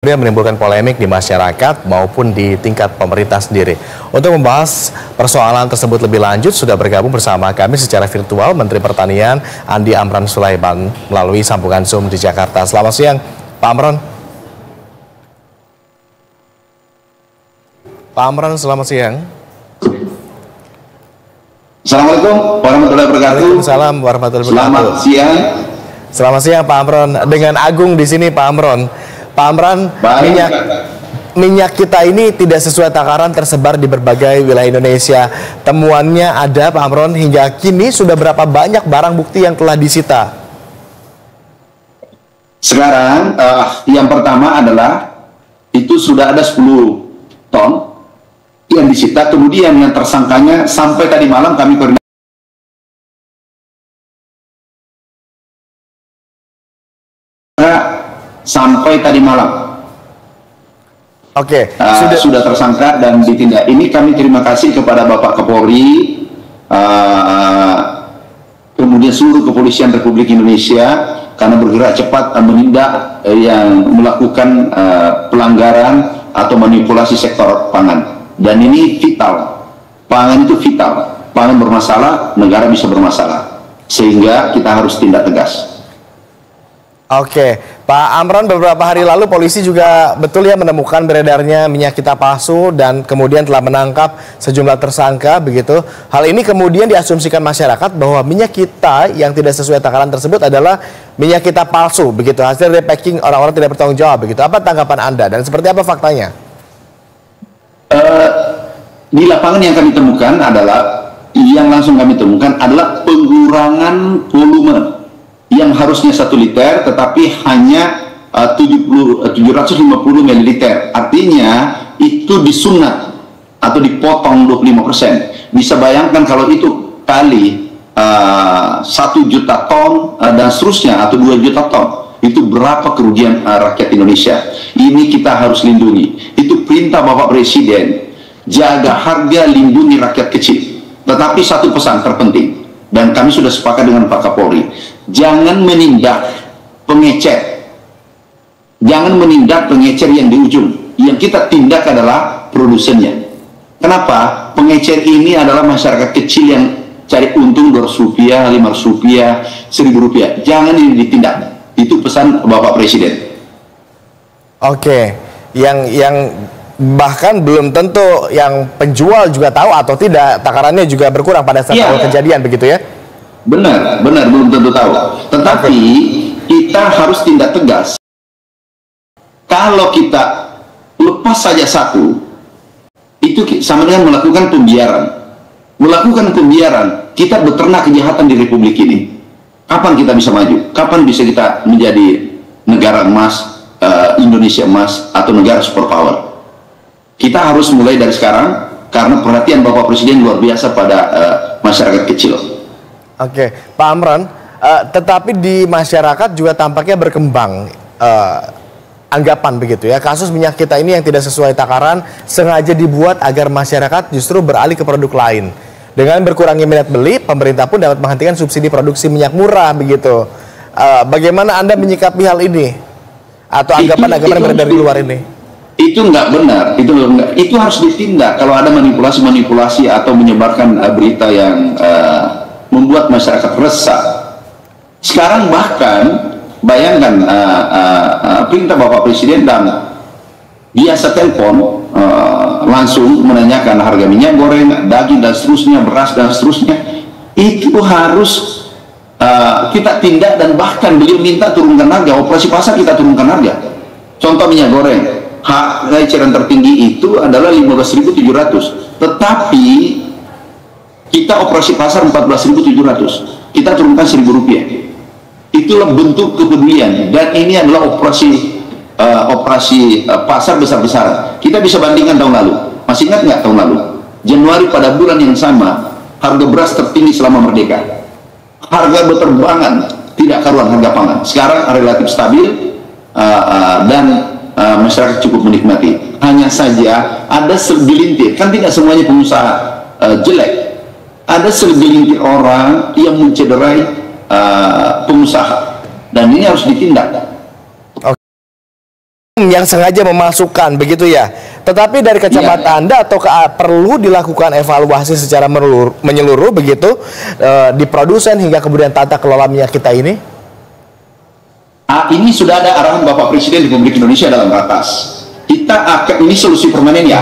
Kemudian menimbulkan polemik di masyarakat maupun di tingkat pemerintah sendiri. Untuk membahas persoalan tersebut lebih lanjut, sudah bergabung bersama kami secara virtual Menteri Pertanian Andi Amran Sulaiman melalui sambungan Zoom di Jakarta. Selamat siang, Pak Amran. Pak Amran, selamat siang. Assalamualaikum warahmatullahi wabarakatuh. Waalaikumsalam warahmatullahi wabarakatuh. Selamat siang. Selamat siang, Pak Amran. Dengan Agung di sini, Pak Amran. Pak Amran, minyak kita ini tidak sesuai takaran, tersebar di berbagai wilayah Indonesia. Temuannya ada, Pak Amran, hingga kini sudah berapa banyak barang bukti yang telah disita? Sekarang yang pertama adalah itu sudah ada 10 ton yang disita. Kemudian yang tersangkanya sampai tadi malam kami koordinasi sampai tadi malam. Oke, sudah tersangka dan ditindak. Ini kami terima kasih kepada Bapak Kapolri, kemudian seluruh kepolisian Republik Indonesia karena bergerak cepat menindak yang melakukan pelanggaran atau manipulasi sektor pangan. Dan ini vital. Pangan itu vital. Pangan bermasalah, negara bisa bermasalah. Sehingga kita harus tindak tegas. Oke, Pak Amran, beberapa hari lalu polisi juga betul ya menemukan beredarnya minyak kita palsu dan kemudian telah menangkap sejumlah tersangka begitu. Hal ini kemudian diasumsikan masyarakat bahwa minyak kita yang tidak sesuai takaran tersebut adalah minyak kita palsu begitu. Hasil dari packing orang-orang tidak bertanggung jawab begitu. Apa tanggapan Anda dan seperti apa faktanya? Di lapangan yang kami temukan adalah pengurangan volume yang harusnya 1 liter tetapi hanya 750 ml. Artinya itu disunat atau dipotong 25%. Bisa bayangkan kalau itu kali 1 juta ton dan seterusnya atau 2 juta ton, itu berapa kerugian rakyat Indonesia. Ini kita harus lindungi. Itu perintah Bapak Presiden, jaga harga, lindungi rakyat kecil. Tetapi satu pesan terpenting, dan kami sudah sepakat dengan Pak Kapolri, jangan menindak pengecer. Jangan menindak pengecer yang di ujung. Yang kita tindak adalah produsennya. Kenapa? Pengecer ini adalah masyarakat kecil yang cari untung 200 rupiah, 500 rupiah, 1000 rupiah. Jangan ini ditindak. Itu pesan Bapak Presiden. Oke, yang bahkan belum tentu yang penjual juga tahu atau tidak, takarannya juga berkurang pada saat awal kejadian begitu ya? Benar belum tentu tahu. Tetapi kita harus tindak tegas. Kalau kita lepas saja satu, itu sama dengan melakukan pembiaran. Melakukan pembiaran, kita beternak kejahatan di Republik ini. Kapan kita bisa maju? Kapan bisa kita menjadi negara emas, Indonesia emas, atau negara superpower? Kita harus mulai dari sekarang, karena perhatian Bapak Presiden luar biasa pada masyarakat kecil. Oke, Pak Amran, tetapi di masyarakat juga tampaknya berkembang anggapan begitu ya, kasus minyak kita ini yang tidak sesuai takaran sengaja dibuat agar masyarakat justru beralih ke produk lain. Dengan berkurangnya minat beli, pemerintah pun dapat menghentikan subsidi produksi minyak murah begitu. Bagaimana Anda menyikapi hal ini? Atau anggapan-anggapan beredar di luar ini? Itu nggak benar, itu harus ditindak. Kalau ada manipulasi atau menyebarkan berita yang membuat masyarakat resah. Sekarang bahkan bayangkan perintah Bapak Presiden dan biasa telepon langsung menanyakan harga minyak goreng, daging dan seterusnya, beras dan seterusnya. Itu harus kita tindak, dan bahkan beliau minta turunkan harga. Operasi pasar kita turunkan harga. Contoh minyak goreng, harga eceran tertinggi itu adalah 15.700, tetapi kita operasi pasar 14.700, kita turunkan 1.000 rupiah. Itulah bentuk kepedulian, dan ini adalah operasi pasar besar-besaran. Kita bisa bandingkan tahun lalu. Masih ingat nggak tahun lalu? Januari pada bulan yang sama, harga beras tertinggi selama merdeka. Harga berterbangan, tidak karuan harga pangan. Sekarang relatif stabil, dan masyarakat cukup menikmati. Hanya saja ada segelintir, kan tidak semuanya pengusaha jelek. Ada segelintir orang yang mencederai pengusaha, dan ini harus ditindak. yang sengaja memasukkan begitu ya. Tetapi dari kacamata Anda, ataukah perlu dilakukan evaluasi secara menyeluruh begitu di produsen hingga kemudian tata kelola minyak kita ini? Ini sudah ada arahan Bapak Presiden Republik Indonesia dalam ratas. Ini solusi permanen ya.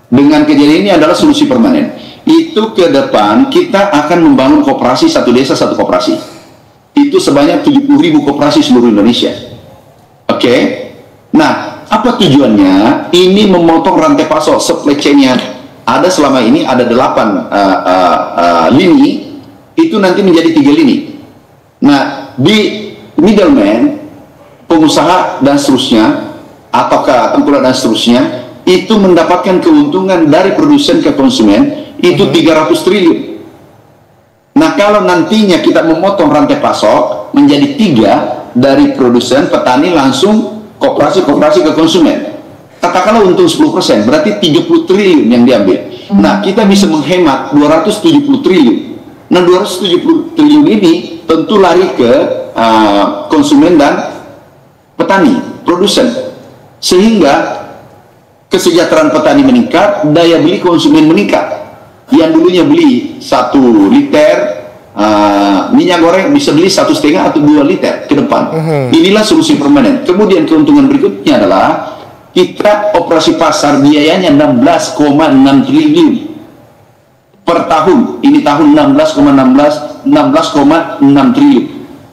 Dengan kejadian ini adalah solusi permanen. Itu ke depan kita akan membangun koperasi satu desa satu koperasi. Itu sebanyak 70.000 koperasi seluruh Indonesia. Oke. Nah, apa tujuannya? Ini memotong rantai pasok, supply chain-nya. Ada selama ini ada 8 lini, itu nanti menjadi 3 lini. Nah, di middleman, pengusaha dan seterusnya, ataukah tengkulak dan seterusnya, itu mendapatkan keuntungan dari produsen ke konsumen itu 300 triliun. Nah, kalau nantinya kita memotong rantai pasok menjadi 3, dari produsen, petani langsung koperasi ke konsumen, katakanlah untung 10%, berarti 30 triliun yang diambil. Nah, kita bisa menghemat 270 triliun. Nah, 270 triliun ini tentu lari ke konsumen dan petani, produsen, sehingga kesejahteraan petani meningkat, daya beli konsumen meningkat. Yang dulunya beli 1 liter minyak goreng bisa beli 1,5 atau 2 liter ke depan. Inilah solusi permanen. Kemudian keuntungan berikutnya adalah kita operasi pasar biayanya 16,6 triliun per tahun. Ini tahun 16,6 triliun.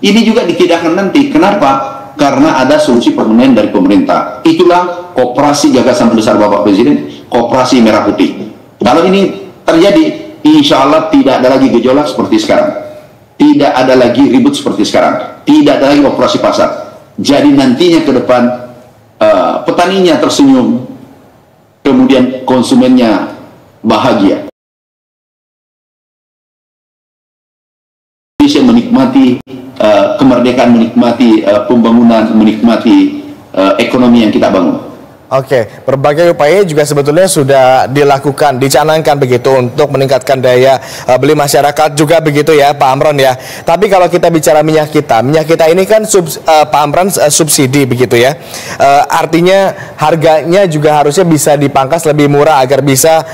Ini juga ditidakkan nanti. Kenapa? Karena ada solusi permanen dari pemerintah. Itulah koperasi gagasan besar Bapak Presiden, koperasi merah putih. Kalau ini terjadi, insya Allah tidak ada lagi gejolak seperti sekarang, tidak ada lagi ribut seperti sekarang, tidak ada lagi operasi pasar. Jadi nantinya ke depan petaninya tersenyum, kemudian konsumennya bahagia. Indonesia menikmati kemerdekaan, menikmati pembangunan, menikmati ekonomi yang kita bangun. Oke, berbagai upaya juga sebetulnya sudah dilakukan, dicanangkan begitu untuk meningkatkan daya beli masyarakat juga begitu ya Pak Amran ya. Tapi kalau kita bicara minyak kita ini kan Pak Amran subsidi begitu ya. Artinya harganya juga harusnya bisa dipangkas lebih murah agar bisa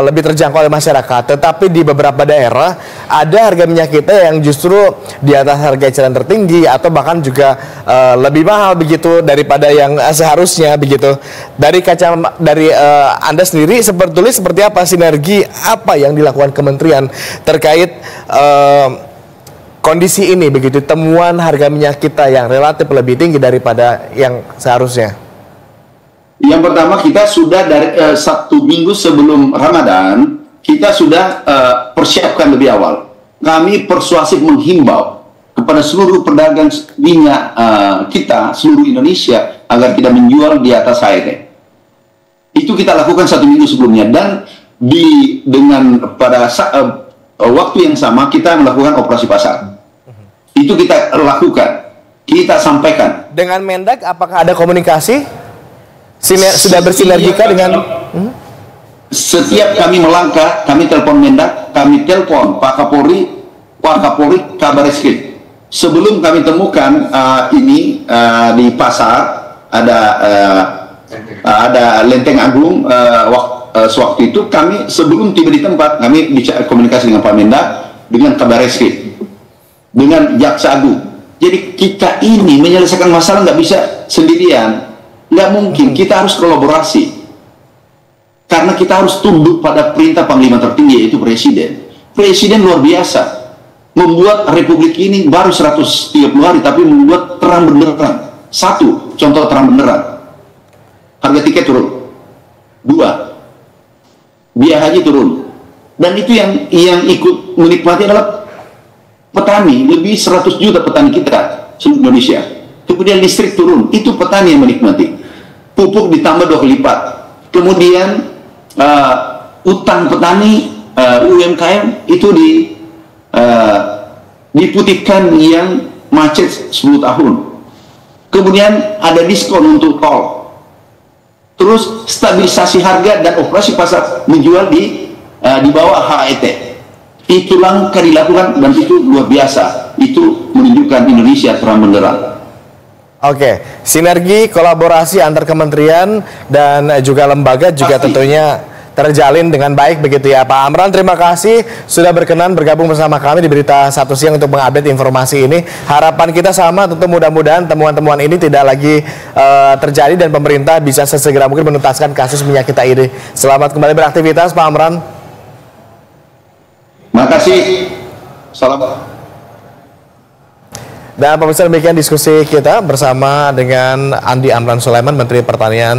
lebih terjangkau oleh masyarakat. Tetapi di beberapa daerah ada harga minyak kita yang justru di atas harga eceran tertinggi atau bahkan juga lebih mahal begitu daripada yang seharusnya begitu. Dari Anda sendiri sebetulnya seperti apa sinergi apa yang dilakukan kementerian terkait kondisi ini begitu, temuan harga minyak kita yang relatif lebih tinggi daripada yang seharusnya? Yang pertama, kita sudah dari 1 minggu sebelum Ramadan kita sudah persiapkan lebih awal. Kami persuasif menghimbau kepada seluruh pedagang minyak kita seluruh Indonesia agar tidak menjual di atas HET. Itu kita lakukan 1 minggu sebelumnya, dan pada waktu yang sama kita melakukan operasi pasar. Itu kita lakukan, kita sampaikan. Dengan Mendak apakah ada komunikasi? Sudah bersinergika dengan? Setiap kami melangkah, kami telepon Mendak, kami telepon Pak Kapolri, Kabar Eskrim. Sebelum kami temukan ini di pasar, ada Lenteng Agung, sewaktu itu kami sebelum tiba di tempat, kami bicara komunikasi dengan Pak Mendak, dengan Kabar Eskrim, dengan Jaksa Agung. Jadi kita ini menyelesaikan masalah nggak bisa sendirian, nggak mungkin, kita harus kolaborasi. Karena kita harus tunduk pada perintah Panglima tertinggi, yaitu Presiden. Presiden luar biasa, membuat Republik ini baru 130 hari, tapi membuat terang benderang. 1, contoh terang benderang, harga tiket turun. 2, biaya haji turun. Dan itu yang ikut menikmati adalah petani, lebih 100 juta petani kita seluruh Indonesia. Kemudian listrik turun, itu petani yang menikmati. Pupuk ditambah 2 kali lipat. Kemudian utang petani, UMKM itu diputihkan yang macet 10 tahun. Kemudian ada diskon untuk tol. Terus stabilisasi harga dan operasi pasar menjual di bawah HET. Itu langkah dilakukan dan itu luar biasa. Itu menunjukkan Indonesia terang benderang. Oke, sinergi kolaborasi antar kementerian dan juga lembaga juga tentunya terjalin dengan baik begitu ya Pak Amran. Terima kasih sudah berkenan bergabung bersama kami di Berita Satu Siang untuk mengupdate informasi ini. Harapan kita sama, tentu mudah-mudahan temuan-temuan ini tidak lagi terjadi dan pemerintah bisa sesegera mungkin menuntaskan kasus minyak kita ini. Selamat kembali beraktivitas Pak Amran. Makasih. Salam. Dan pemirsa, demikian diskusi kita bersama dengan Andi Amran Sulaiman, Menteri Pertanian.